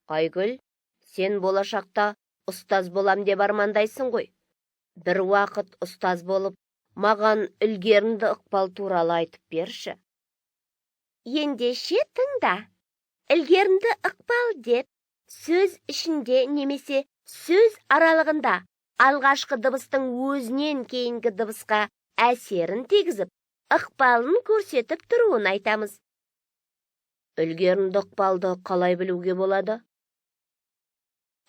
Айгүл, сен болашақта ұстаз болам деп армандайсың ғой. Бір уақыт ұстаз болып, маған ілгерінді ықпал туралы айтып берші. Ендеше тыңда. Ілгерінді ықпал деп, сөз ішінде немесе сөз аралығында алғашқы дыбыстың өзінен кейінгі дыбысқа әсерін тегізіп, ықпалын көрсетіп тұруын айтамыз. Ілгерінді ықпалды қалай білуге болады?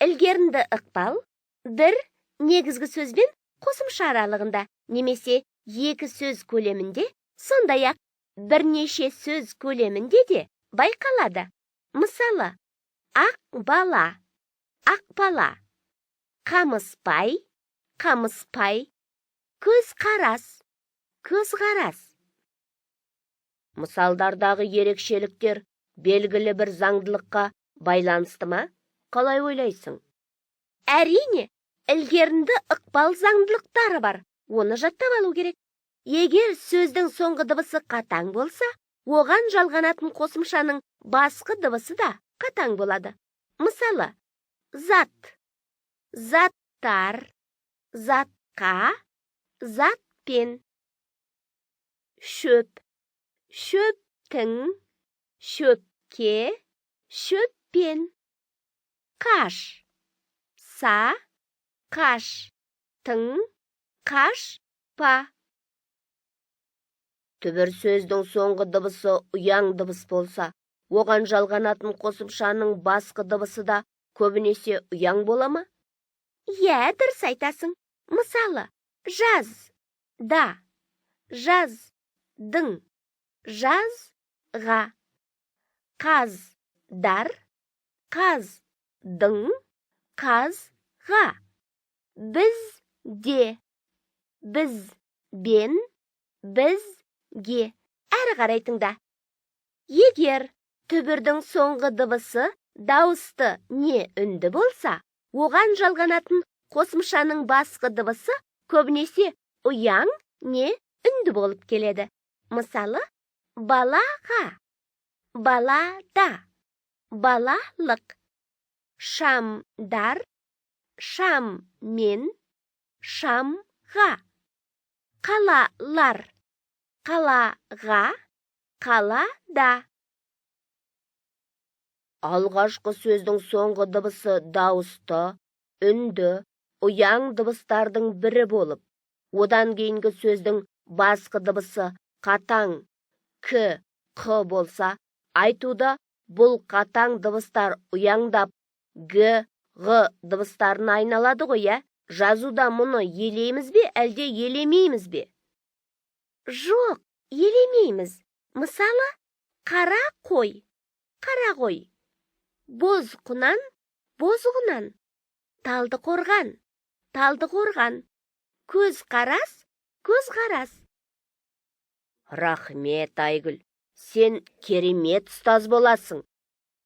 Ілгерінді ықпал бір негізгі сөзбен қосымша аралығында немесе екі сөз көлемінде, сондай-ақ бірнеше сөз көлемінде де байқалады. Мысалы, ақ бала, ақбала, қамыспай, қамыспай, көзқарас, көзқарас. Мысалдардағы ерекшеліктер белгілі бір заңдылыққа байланысты ма? Қалай ойлайсың? Әрине, ілгерінді ықпал заңдылықтары бар. Оны жаттап алу керек. Егер сөздің соңғы дыбысы қатаң болса, оған жалғанатын қосымшаның басқы дыбысы да қатаң болады. Мысалы, зат, заттар, затқа, затпен. Шөп, шөптің, шөпке, шөппен. Қаш, са, қаштың, қашпа. Түбір сөздің соңғы дыбысы ұяң дыбыс болса, оған жалғанатын қосымшаның басқы дыбысы да көбінесе ұяң бола ма? Иә, дұрыс айтасың. Мысалы, жаз, да, жаздың, жазға. Қаздар, қаздың, қазға. Бізде, бізбен, бізге. Әрі қарай тыңда. Егер түбірдің соңғы дыбысы дауысты не үнді болса, оған жалғанатын қосымшаның басқы дыбысы көбінесе ұяң не үнді болып келеді. Мысалы, балаға, балада, балалық. Шамдар, шаммен, шамға. Қалалар, қалаға, қалада. Алғашқы сөздің соңғы дыбысы дауысты, үнді, ұяң дыбыстардың бірі болып, одан кейінгі сөздің басқы дыбысы қатаң, к, қ болса, айтуда бұл қатаң дыбыстар ұяңдап, г, ғ дыбыстарын айналады ғой, ә? Жазуда мұны елейміз бе, әлде елемейміз бе? Жоқ, елемейміз. Мысалы, қара қой, қара қой. Боз құнан, бозғынан. Талды қорған, талды қорған. Көз қарас, көз қарас. Рахмет, Айгүл, сен керемет ұстаз боласың.